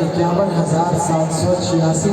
51,786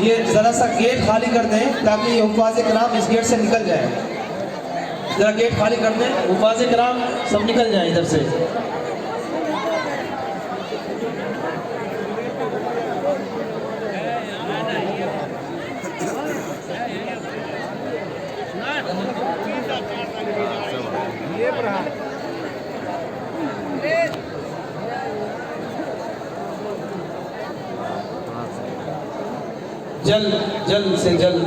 یہ ذرا سا گیٹ خالی کر دیں تاکہ یہ حفاظ کرام اس گیٹ سے نکل جائیں. ذرا گیٹ خالی کر دیں, حفاظ کرام سب نکل جائیں ادھر سے. جلد سے جلد.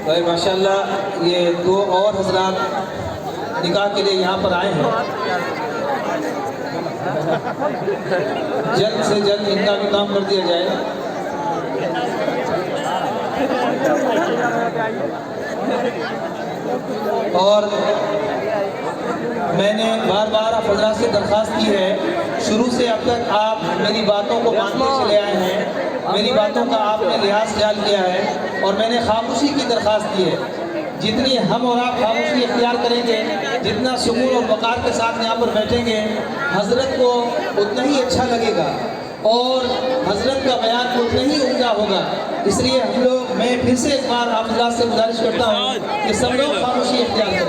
بھائی ماشاء اللہ یہ دو اور حضرات نکاح کے لیے یہاں پر آئے ہیں. جلد سے جلد ان کا بھی کام کر دیا جائے. اور میں نے بار بار آپ حضرات سے درخواست کی ہے, شروع سے اب تک آپ میری باتوں کو مانتے چلے آئے ہیں, میری باتوں کا آپ نے لحاظ خیال کیا ہے, اور میں نے خاموشی کی درخواست کی ہے. جتنی ہم اور آپ خاموشی اختیار کریں گے, جتنا سکون اور وقار کے ساتھ یہاں پر بیٹھیں گے, حضرت کو اتنا ہی اچھا لگے گا اور حضرت کا بیان اتنا ہی عمدہ ہوگا. اس لیے ہم لوگ, میں پھر سے ایک بار آپ حضرات سے گزارش کرتا ہوں کہ سب لوگ خاموشی اختیار کریں.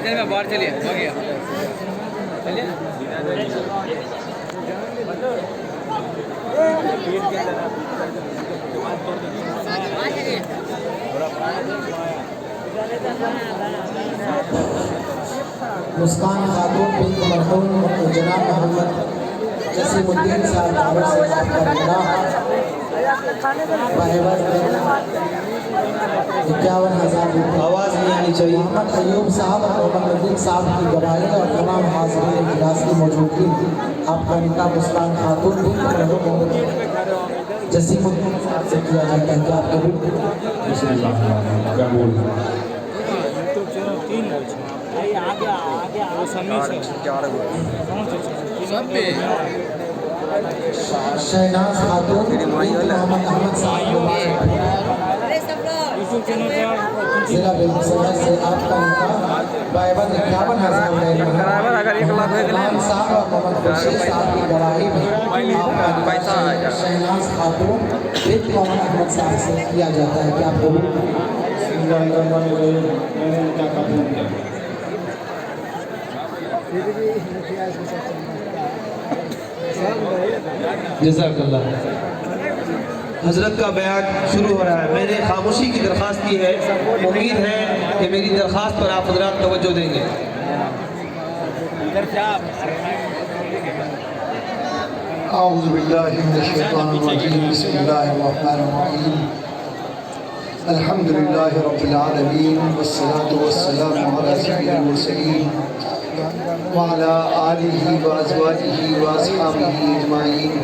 چلے میں باہر چلیے, ہو گیا چلیے. مسکان خاتون بنت مرحوم جناب محمد جسیم الدین صاحب دعوت سے آپ کا نکاح بہیوز 51,000 روپے. آواز نہیں آنی چاہیے. محمد ایوب صاحب اور محمد ندیم صاحب کی گواہی اور تمام حاضرین اجلاس کی موجودگی آپ کا نکاح مسکان خاتون بنت مرحوم جسیم الدین صاحب سے کیا جاتا ہے. کیا آپ قبول؟ بسم اللہ قبول. شہناز خاتون بنت محمد احمد صاحب ضلع بیگوسرائے سے آپ کا نکاح بائیوز 51,000 روپے. خان صاحب اور محمد خورشید صاحب کی گواہی میں آپ کا نکاح شہناز خاتون بنت محمد احمد صاحب سے کیا جاتا ہے. کیا آپ قبول؟ میں نے کیا قبول کیا. جزاک اللہ. حضرت کا بیان شروع ہو رہا ہے. میں نے خاموشی کی درخواست کی ہے, امید ہے کہ میری درخواست پر آپ حضرات توجہ دیں گے. اعوذ باللہ من الشیطان الرجیم. بسم اللہ الرحمن الرحیم. الحمد للہ رب العالمین والصلاة والسلام علی سید المرسلین وعلى آلہ وازواجہ واصحابہ اجمعین.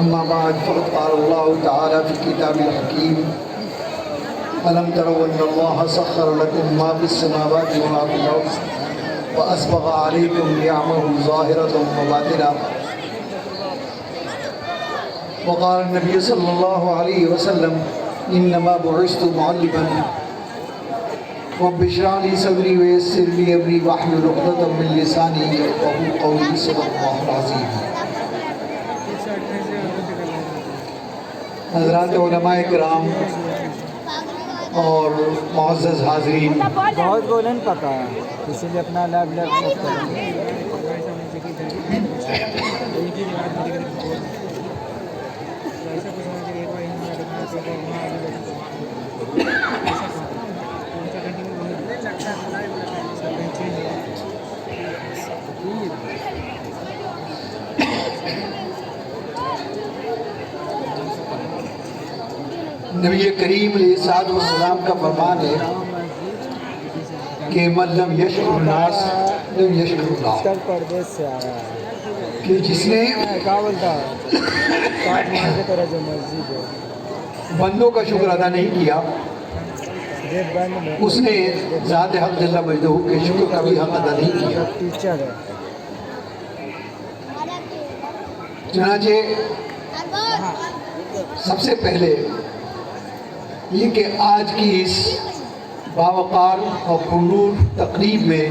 اما بعد فقد قال اللہ تعالی فی کتاب الحکیم الم تروا ان اللہ سخر لکم ما فی السماوات وما فی الارض واسبغ علیکم نعمہ ظاہرۃ وباطنہ. وقال النبی صلی اللہ علیہ وسلم انما بعثت معلما رب اشرح لي صدري ويسر لي امري واحلل عقدة من لساني يفقهوا قولي. صدق الله العظيم. حضرات علماء کرام اور معزز حاضرین, بہت کو نہیں پتا ہے, اسی لیے اپنا لیب نبی کریم علیہ السلام کا فرمان ہے کہ من لم یشکر الناس لم یشکر اللہ، اتر پردیش سے آیا ہے، کہ جس نے کیا بولتا ہے کاٹ مار کی طرح جو مسجد ہے بندوں کا شکر ادا نہیں کیا، یہ بند میں اس نے ذات حق جل مجدہ کے شکر کا بھی حق ادا نہیں کیا۔ ٹیچر ہے۔ چنانچہ سب سے پہلے یہ کہ آج کی اس باوقار اور پرنور تقریب میں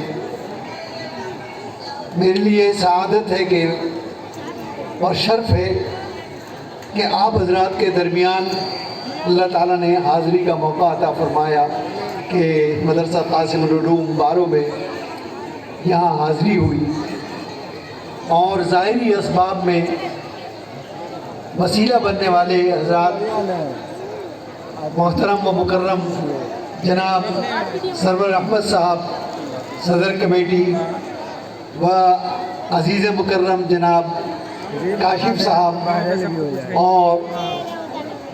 میرے لیے سعادت ہے کہ اور شرف ہے کہ آپ حضرات کے درمیان اللہ تعالیٰ نے حاضری کا موقع عطا فرمایا کہ مدرسہ قاسم العلوم بارو میں یہاں حاضری ہوئی، اور ظاہری اسباب میں وسیلہ بننے والے حضرات محترم و مکرم جناب سرور احمد صاحب صدر کمیٹی و عزیز مکرم جناب کاشف صاحب اور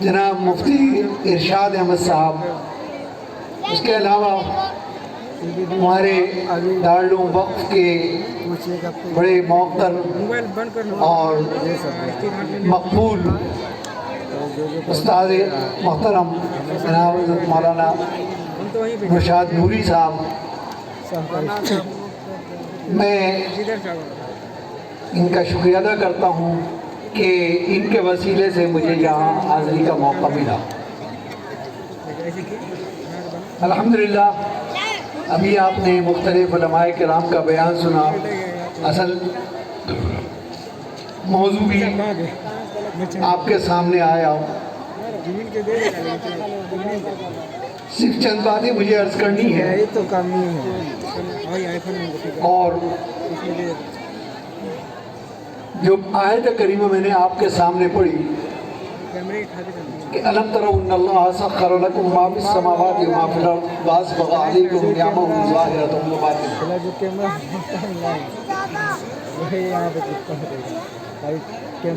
جناب مفتی ارشاد احمد صاحب، اس کے علاوہ ہمارے دارالعلوم وقف کے بڑے موقر اور مقبول استاد محترم جناب حضرت مولانا رشاد نوری صاحب، میں ان کا شکریہ ادا کرتا ہوں کہ ان کے وسیلے سے مجھے یہاں حاضری کا موقع ملا۔ الحمدللہ ابھی آپ نے مختلف علماء کرام کا بیان سنا، اصل موضوع بھی آپ کے سامنے آیا، صرف چند باتیں مجھے عرض کرنی ہے، یہی تو کمی ہے۔ اور جو آیت کریمہ میں نے آپ کے سامنے پڑھی کہ الم تروا ان اللہ سخر لکم ما فی السماوات و ما فی الارض واسبغ علیکم نعمہ ظاہرۃ و باطنہ، جو کیمرہ وہی یہاں پہ چپکا ہے،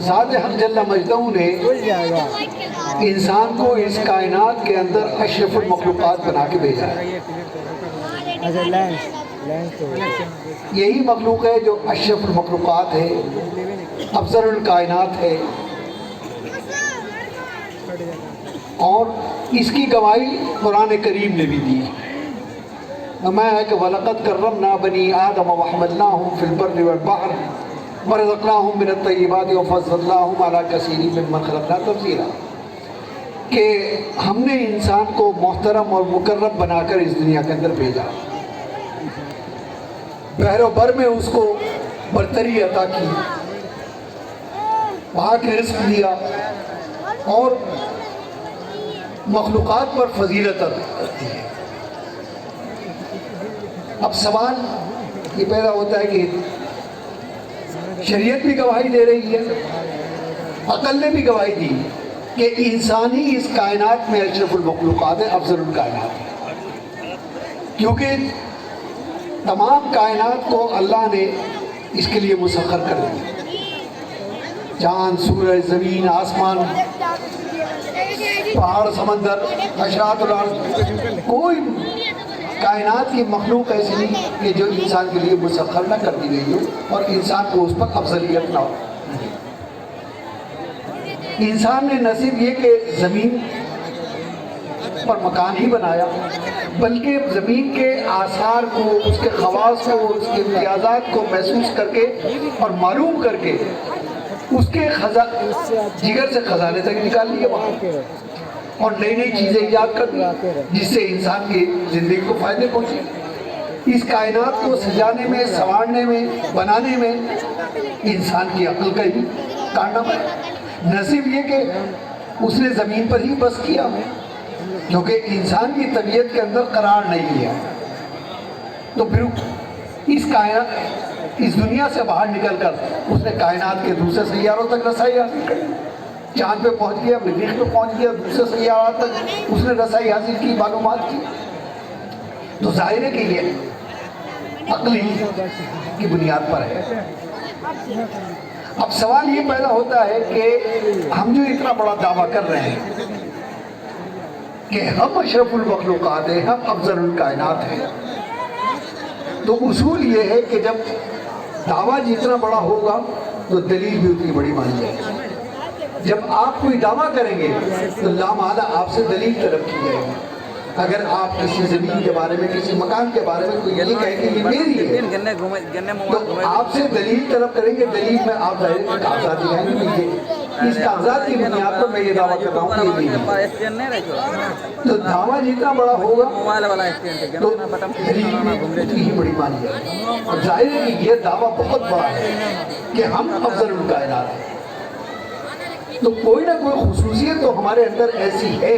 ذات حق جل مجدہ نے کھل جائے گا۔ انسان کو اس کائنات کے اندر اشرف المخلوقات بنا کے بھیجا ہے۔ اچھا لینس تو یہی مخلوق ہے جو اشرف المخلوقات ہے، افضل الکائنات ہے، اور اس کی گواہی قرآن کریم نے بھی دی۔ فرمایا ہے کہ وَلَقَدْ كَرَّمْنَا بَنِي آدَمَ وَحَمَلْنَاهُمْ فِي الْبَرِّ وَالْبَحْرِ وَرَزَقْنَاهُمْ مِنَ الطَّيِّبَاتِ وَفَضَّلْنَاهُمْ عَلَىٰ كَثِيرٍ مِّمَّنْ خَلَقْنَا تَفْضِيلًا، کہ ہم نے انسان کو محترم اور مکرم بنا کر اس دنیا کے اندر بھیجا، بحر و بر میں اس کو برتری عطا کی، پاک رزق دیا، اور مخلوقات پر فضیلت دی ہے۔ اب سوال یہ پیدا ہوتا ہے کہ شریعت بھی گواہی دے رہی ہے، عقل نے بھی گواہی دی کہ انسان ہی اس کائنات میں اشرف المخلوقات ہے، افضل الکائنات ہے، کیونکہ تمام کائنات کو اللہ نے اس کے لیے مسخر کر دیا، چاند، سورج، زمین، آسمان، پہاڑ، سمندر، حشرات الارض، کوئی کائنات کی مخلوق ایسی نہیں کہ جو انسان کے لیے مسخر نہ کر دی گئی ہو اور انسان کو اس پر افضلیت نہ ہو۔ انسان نے نہ صرف یہ کہ زمین پر مکان ہی بنایا، بلکہ زمین کے آثار کو، اس کے خواص کو، اس کے امتیازات کو محسوس کر کے اور معلوم کر کے اس کے جگر سے خزانے تک نکال لیا وہاں، اور نئی نئی چیزیں ایجاد کر دی جس سے انسان کی زندگی کو فائدے پہنچے۔ اس کائنات کو سجانے میں، سنوارنے میں، بنانے میں انسان کی عقل کا ہی کارنامہ ہے۔ نہ صرف یہ کہ اس نے زمین پر ہی بس کیا، کیونکہ انسان کی طبیعت کے اندر قرار نہیں لیا، تو پھر اس دنیا سے باہر نکل کر اس نے کائنات کے دوسرے سیاروں تک رسائی حاصل کی، چاند پہ پہنچ گیا، مریخ پہ پہنچ گیا، دوسرے سیارات تک اس نے رسائی حاصل کی، معلومات کی۔ تو ظاہر ہے کہ یہ عقل ہی کی بنیاد پر ہے۔ اب سوال یہ پیدا ہوتا ہے کہ ہم جو اتنا بڑا دعویٰ کر رہے ہیں کہ ہم اشرف المخلوقات ہیں, ہم افضل الکائنات ہیں. تو اصول یہ ہے کہ جب دعویٰ جتنا بڑا ہوگا تو دلیل بھی اتنی بڑی مانی جائے گی. جب آپ کوئی دعویٰ کریں گے تو لامحالہ آپ سے دلیل طلب کی جائے گی. اگر آپ کسی زمین کے بارے میں, کسی مکان کے بارے میں کوئی یہ کہے کہ یہ میری ہے, تو آپ سے دلیل طلب کریں گے. دلیل میں آپ ظاہر کے کاغذات دکھائیں گے کہ یہ اس کاغذات کی بنیاد پر میں یہ دعویٰ کر رہا ہوں کہ یہ نہیں ہے. تو دعویٰ جتنا بڑا ہوگا تو دلیل اتنی ہی بڑی مانی جائے گی. اور ظاہر ہے کہ یہ دعویٰ بہت بڑا ہے کہ ہم افضل الکائنات ہیں. تو کوئی نہ کوئی خصوصیت تو ہمارے اندر ایسی ہے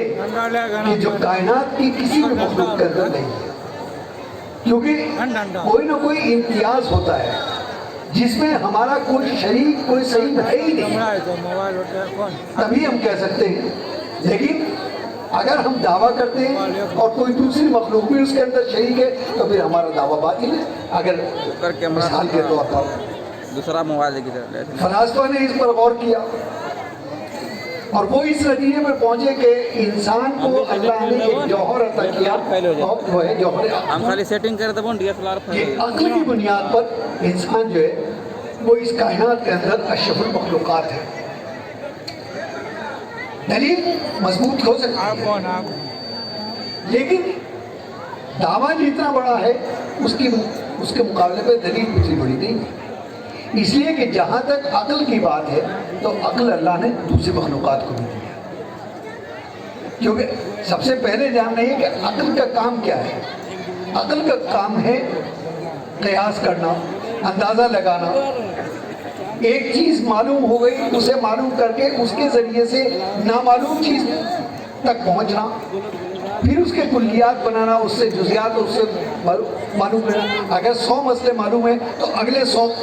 کہ جو کائنات کی کسی بھی مخلوق کے اندر نہیں ہے. کیونکہ کوئی نہ کوئی امتیاز ہوتا ہے جس میں ہمارا کوئی شریک, کوئی صحیح ہے ہی نہیں, تبھی ہم کہہ سکتے ہیں. لیکن اگر ہم دعویٰ کرتے ہیں اور کوئی دوسری مخلوق بھی اس کے اندر شریک ہے تو پھر ہمارا دعویٰ باطل ہے. اگر مثال کے طور پر دوسرا موبائل کی طرف فلاسفہ نے اس پر غور کیا اور وہ اس نتیجے پر پہنچے کہ انسان کو اللہ نے ایک جوہر عطا کیا, اور وہ ہے جوہر ہم خالی سیٹنگ کرے تو ڈی ایس ایل آر کہ عقل کی بنیاد پر انسان جو ہے وہ اس کائنات کے اندر اشرف المخلوقات ہے. دلیل مضبوط ہو سکتی ہے لیکن دعویٰ جتنا بڑا ہے اس کے مقابلے پہ دلیل اتنی بڑی نہیں ہے. اس لیے کہ جہاں تک عقل کی بات ہے تو عقل اللہ نے دوسری مخلوقات کو بھی دیا. کیونکہ سب سے پہلے جاننا ہے کہ عقل کا کام کیا ہے. عقل کا کام ہے قیاس کرنا, اندازہ لگانا. ایک چیز معلوم ہو گئی, اسے معلوم کر کے اس کے ذریعے سے نامعلوم چیز تک پہنچنا, پھر اس کے کلیات بنانا, اس سے جزیات, اس سے معلوم کرنا. اگر 100 مسئلے معلوم ہیں تو اگلے 100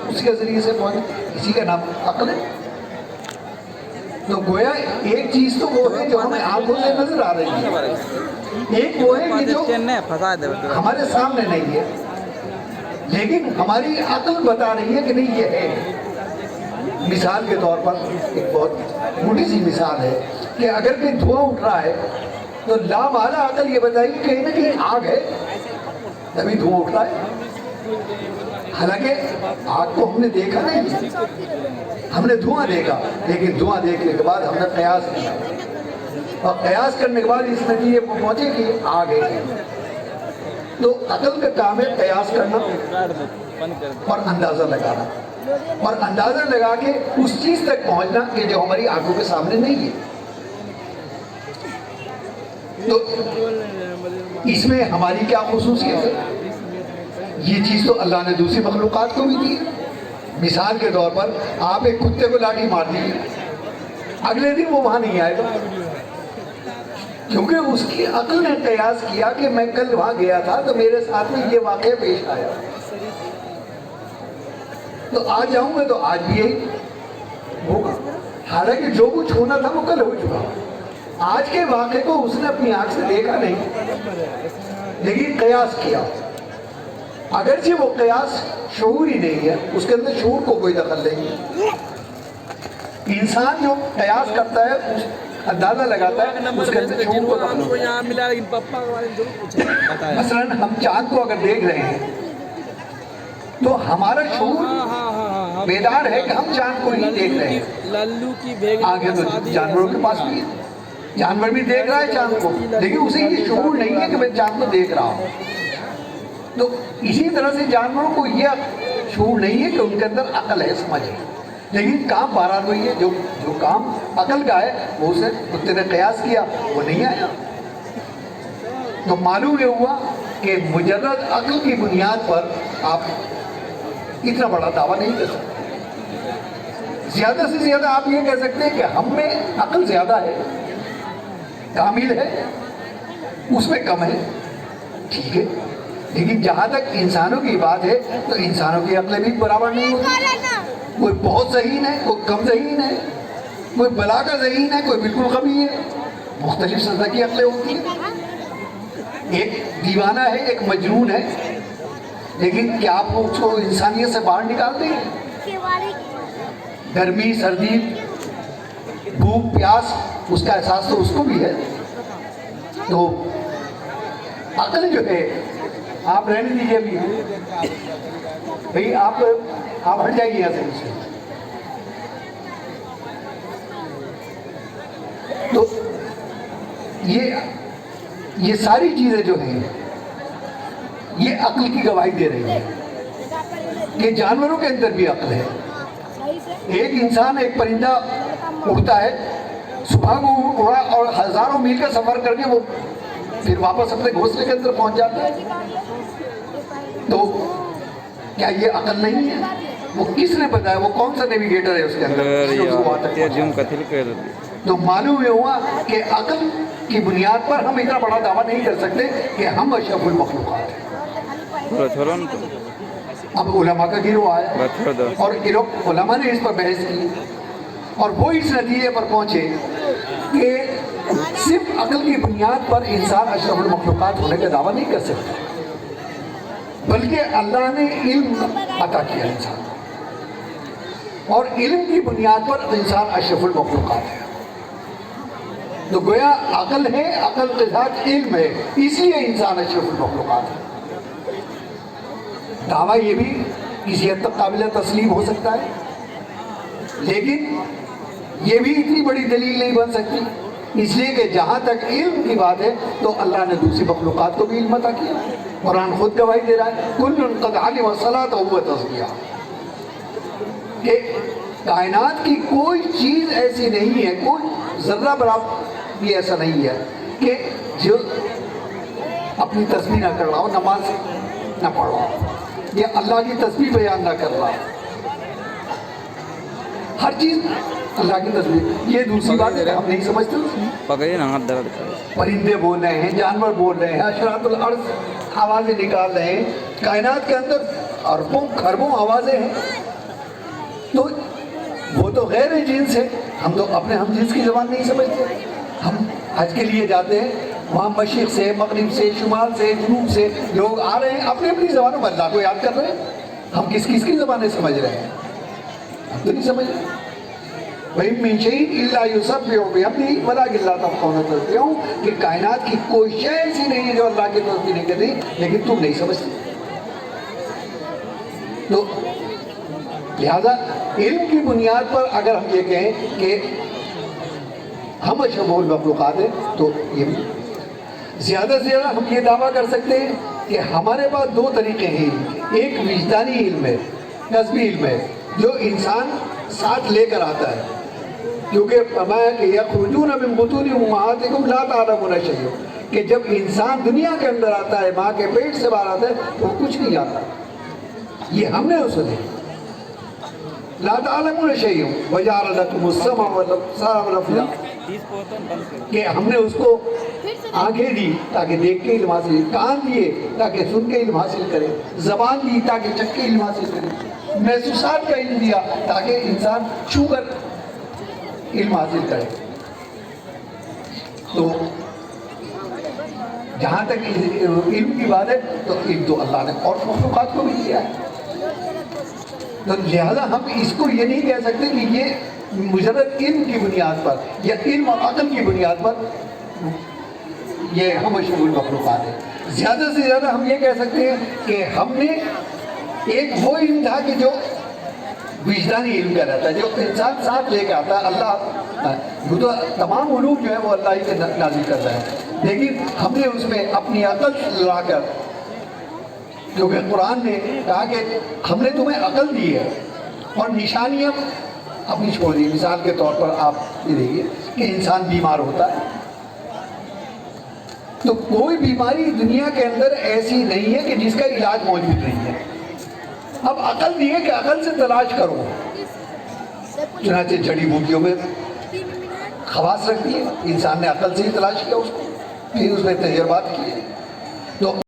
اس کے ذریعے سے پہنچنا, اسی کا نام عقل ہے. تو گویا ایک چیز تو وہ ہے جو ہمیں آنکھوں سے نظر آ رہی ہے, ایک وہ ہے کہ جو ہمارے سامنے نہیں ہے لیکن ہماری عقل بتا رہی ہے کہ نہیں یہ ہے. مثال کے طور پر ایک بہت موٹی سی مثال ہے کہ اگر کوئی دھواں اٹھ رہا ہے تو لامحالہ عقل یہ بتائے گی کہیں نہ کہیں آگ ہے تبھی دھواں اٹھ رہا ہے. حالانکہ آگ کو ہم نے دیکھا نہیں, ہم نے دھواں دیکھا, لیکن دھواں دیکھنے کے بعد ہم نے قیاس کیا اور قیاس کرنے کے بعد اس نتیجے پر پہنچے کہ آگ ہے. تو عقل کا کام ہے قیاس کرنا اور اندازہ لگانا, اور اندازہ لگا کے اس چیز تک پہنچنا کہ جو ہماری آنکھوں کے سامنے نہیں ہے. تو اس میں ہماری کیا خصوصیت ہے؟ یہ چیز تو اللہ نے دوسری مخلوقات کو بھی دی ہے. مثال کے طور پر آپ ایک کتے کو لاٹھی مار دیجیے, اگلے دن وہ وہاں نہیں آئے گا, کیونکہ اس کی عقل نے قیاس کیا کہ میں کل وہاں گیا تھا تو میرے ساتھ میں یہ واقعہ پیش آیا, تو آج جاؤں گا تو آج بھی یہی ہوگا. حالانکہ جو کچھ ہونا تھا وہ کل ہو چکا. آج کے واقعے کو اس نے اپنی آنکھ سے دیکھا نہیں لیکن قیاس کیا. اگرچہ وہ قیاس شعور ہی نہیں ہے, اس کے اندر شعور کو کوئی دخل نہیں ہے. انسان جو قیاس کرتا ہے, اندازہ لگاتا ہے, اس کے اندر شعور کو دخل نہیں ہے. مثلا ہم چاند کو اگر دیکھ رہے ہیں تو ہمارا شعور بیدار ہے کہ ہم چاند کو ہی دیکھ رہے ہیں. آگے تو جانوروں کے پاس بھی ہے, جانور بھی دیکھ رہا ہے چاند کو, لیکن اسے یہ شعور نہیں ہے کہ میں چاند کو دیکھ رہا ہوں. تو اسی طرح سے جانوروں کو یہ شعور نہیں ہے کہ ان کے اندر عقل ہے, سمجھ ہے, لیکن کام بہرحال وہی ہے. جو کام عقل کا ہے وہ اسے کتے نے قیاس کیا, وہ نہیں آیا. تو معلوم یہ ہوا کہ مجرد عقل کی بنیاد پر آپ اتنا بڑا دعویٰ نہیں کر سکتے. زیادہ سے زیادہ آپ یہ کہہ سکتے ہیں کہ ہم میں عقل زیادہ ہے, کامل ہے, اس میں کم ہے, ٹھیک ہے. لیکن جہاں تک انسانوں کی بات ہے تو انسانوں کی عقلیں بھی برابر نہیں ہوتی. کوئی بہت ذہین ہے, کوئی کم ذہین ہے, کوئی بلاغہ ذہین ہے, کوئی بالکل کمی ہے. مختلف سطح کی عقلیں ہوتی ہیں. ایک دیوانہ ہے, ایک مجنون ہے, لیکن کیا آپ اس کو انسانیت سے باہر نکالتے ہیں؟ گرمی, سردی, بھوک, پیاس, اس کا احساس تو اس کو بھی ہے, تو عقل جو ہے، آپ رہنے دیجیے ابھی بھائی، آپ ہٹ جائیے یہاں سے مجھ سے۔ تو یہ ساری چیزیں جو ہیں یہ عقل کی گواہی دے رہی ہیں کہ جانوروں کے اندر بھی عقل ہے۔ ایک انسان، ایک پرندہ اڑتا ہے، صبح کو اڑا اور ہزاروں میل کا سفر کر کے وہ پھر واپس اپنے گھونسلے کے اندر پہنچ جاتا ہے۔ تو کیا یہ عقل نہیں ہے؟ وہ کس نے بتایا؟ وہ کون سا نیویگیٹر ہے اس کے اندر؟ تو معلوم یہ ہوا کہ عقل کی بنیاد پر ہم اتنا بڑا دعویٰ نہیں کر سکتے کہ ہم اشرف المخلوقات ہیں۔ اب علماء کا گروہ آیا اور علماء نے اس پر بحث کی اور وہ اس نتیجے پر پہنچے کہ صرف عقل کی بنیاد پر انسان اشرف المخلوقات ہونے کا دعویٰ نہیں کر سکتا، بلکہ اللہ نے علم عطا کیا انسان، اور علم کی بنیاد پر انسان اشرف المخلوقات ہے۔ تو گویا عقل ہے، عقل کے ساتھ علم ہے، اس لیے انسان اشرف المخلوقات ہے۔ دعویٰ یہ بھی کسی حد تک قابل تسلیم ہو سکتا ہے، لیکن یہ بھی اتنی بڑی دلیل نہیں بن سکتی، اس لیے کہ جہاں تک علم کی بات ہے تو اللہ نے دوسری مخلوقات کو بھی علم عطا کیا۔ قرآن خود گواہی دے رہا ہے، کل قد علم الصلاۃ و تزکیہ، کہ کائنات کی کوئی چیز ایسی نہیں ہے، کوئی ذرہ برابر بھی ایسا نہیں ہے کہ جو اپنی تسبیح نہ کر رہا ہو، نماز نہ پڑھ رہا ہو، یا اللہ کی تسبیح بیان نہ کر رہا ہو۔ ہر چیز اللہ کی تسبیح۔ یہ دوسری بات ہے ہم نہیں سمجھتے، پرندے بول رہے ہیں، جانور بول رہے ہیں، حشرات الارض آوازیں نکال رہے ہیں، کائنات کے اندر اربوں خربوں آوازیں ہیں، تو وہ تو غیر جنس ہے، ہم تو اپنے ہم جنس کی زبان نہیں سمجھتے۔ ہم حج کے لیے جاتے ہیں، وہاں مشرق سے، مغرب سے، شمال سے، جنوب سے لوگ آ رہے ہیں، اپنی اپنی زبانوں میں اللہ کو یاد کر رہے ہیں۔ ہم کس کس کی زبانیں سمجھ رہے ہیں؟ ہم تو نہیں سمجھ رہے۔ وَإِن مِّن شَيْءٍ إِلَّا يُسَبِّحُ بِحَمْدِهِ وَلَٰكِن لَّا تَفْقَهُونَ تَسْبِيحَهُ، کہ کائنات کی کوئی شے ایسی نہیں ہے جو اللہ کی تسبیح نہیں کرتی، لیکن تم نہیں سمجھتے۔ تو لہذا علم کی بنیاد پر اگر ہم یہ کہیں کہ ہم اشرف المخلوقات ہیں، تو یہ زیادہ سے زیادہ ہم یہ دعویٰ کر سکتے ہیں کہ ہمارے پاس دو طریقے ہیں۔ ایک وجدانی علم ہے، نسبی علم ہے، جو انسان ساتھ لے کر آتا ہے، کیونکہ فرمایا کہ یخرجون من بطون امہاتکم لا تعلمون شیئا، کہ جب انسان دنیا کے اندر آتا ہے، ماں کے پیٹ سے باہر آتا ہے تو وہ کچھ نہیں آتا، یہ ہم نے اسے دیا۔ لا تعلمون شیئا وجعل لکم السمع والابصار والافئدہ، کہ ہم نے اس کو آنکھیں دی تاکہ دیکھ کے علم حاصل، کان دیے تاکہ سن کے علم حاصل کرے، زبان دی تاکہ چکھ کے علم حاصل کرے، محسوسات کا علم دیا تاکہ انسان چھو کر علم حاصل کرے۔ تو جہاں تک علم کی بات ہے تو علم تو اللہ نے اور مخلوقات کو بھی دیا ہے، تو لہذا ہم اس کو یہ نہیں کہہ سکتے کہ یہ مجرد علم کی بنیاد پر یا علم اور عقل کی بنیاد پر یہ ہم اشرف المخلوقات ہیں۔ زیادہ سے زیادہ ہم یہ کہہ سکتے ہیں کہ ہم نے ایک وہ علم تھا کہ جو وجدانی علم کا رہتا ہے، جو انسان ساتھ لے کے آتا ہے۔ اللہ وہ تو تمام علوم جو ہے وہ اللہ ہی سے نازل کر رہا ہے، لیکن ہم نے اس میں اپنی عقل لڑا کر، کیونکہ قرآن نے کہا کہ ہم نے تمہیں عقل دی ہے اور نشانیاں اپنی چھوڑ دی۔ مثال کے طور پر آپ یہ دیکھیے کہ انسان بیمار ہوتا ہے، تو کوئی بیماری دنیا کے اندر ایسی نہیں ہے کہ جس کا علاج موجود نہیں ہے۔ اب عقل دی ہے کہ عقل سے تلاش کرو، چنانچہ جڑی بوٹیوں میں خواص رکھتی ہے، انسان نے عقل سے ہی تلاش کیا اس کو، پھر اس میں تجربات کیے۔ تو